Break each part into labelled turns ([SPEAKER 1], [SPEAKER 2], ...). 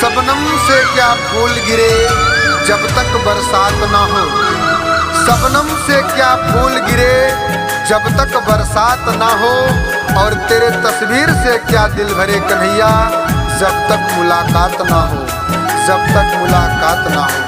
[SPEAKER 1] शबनम से क्या फूल गिरे जब तक बरसात ना हो। शबनम से क्या फूल गिरे जब तक बरसात ना हो। और तेरे तस्वीर से क्या दिल भरे कन्हैया जब तक मुलाकात ना हो, जब तक मुलाकात ना हो।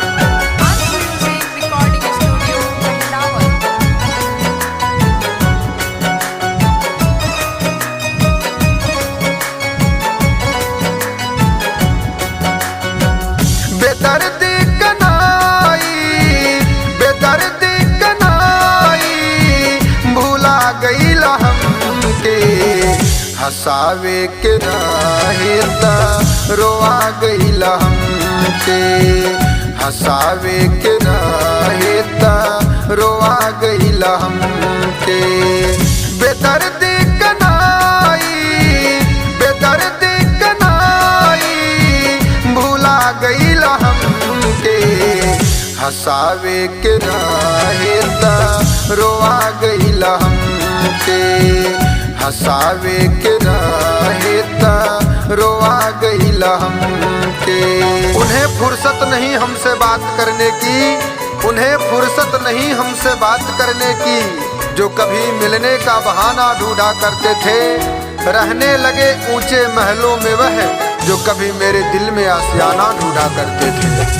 [SPEAKER 1] बेदर्दी कनाई भूला गईला हमके, हंसावे के रहे त रोआ गईला हमके, हंसावे के रहे त रोआ गईला हमके। बेदर्दी कनाई भूला गईला हमके, हंसावे के रहे त रोआ गईला हमके, हंसावे के रहे त रोआ गईला हमके। उन्हें फुर्सत नहीं हमसे बात करने की, उन्हें फुर्सत नहीं हमसे बात करने की, जो कभी मिलने का बहाना ढूंढा करते थे। रहने लगे ऊंचे महलों में वह, जो कभी मेरे दिल में आशियाना ढूंढा करते थे।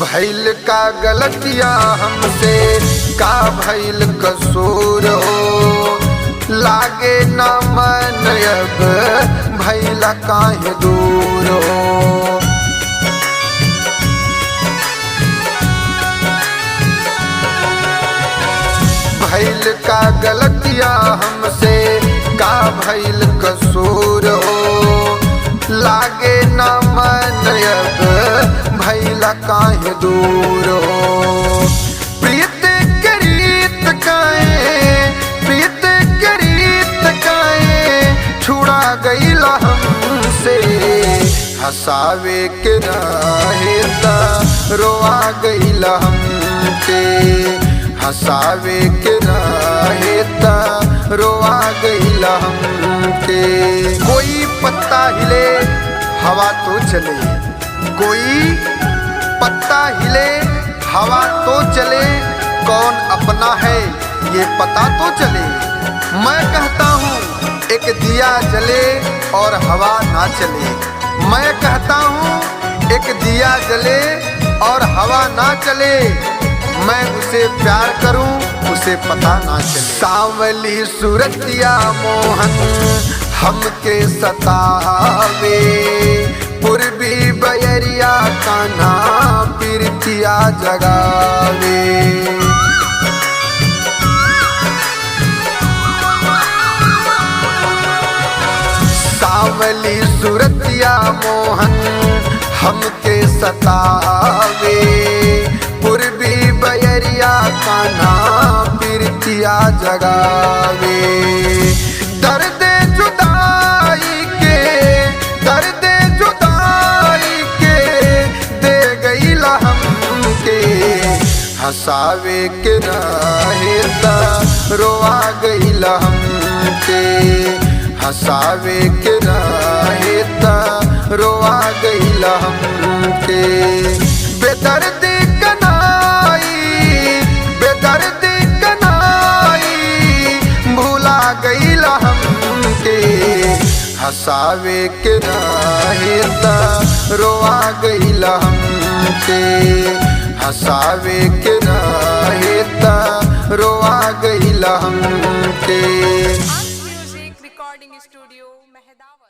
[SPEAKER 1] भइल का गलतियां हमसे, का भइल कसूर हो। लागे ना मन अब भइला काहे दूर हो। भइल का गलतियां हमसे, का भइल कसूर हो। लागे ना मन अब भइला काहे दूर हो। प्रीत करीत काहे छुड़ा गईला हमसे, हंसावे के रहे त रोआ गईला हमके, हंसावे के रहे त रोआ गईला हमके। कोई पत्ता हिले हवा तो चले, कोई पत्ता हिले हवा तो चले, कौन अपना है ये पता तो चले। मैं कहता हूँ एक दिया जले और हवा ना चले, मैं कहता हूँ एक दिया जले और हवा ना चले। मैं उसे प्यार करूं उसे पता ना चले। सांवली सूरतिया मोहन हमके सतावे, पूर्वी बयरिया कान्हा पीरतिया जगावे। सांवली सूरतिया मोहन हमके सतावे, पूर्वी बयरिया कान्हा पीरतिया जगावे। दर्द जुदाई के दे गईला हमके, हंसावे के रहे त रोआ गईला हमके, हंसावे के रहे त रोआ गईला हमके। बेदर्दी कनाई भूला गईला हमके, हंसावे के रहे त रोआ गईला हमके, हंसावे के रहे त रोआ गईला हमके।
[SPEAKER 2] Music recording studio मेहदावत।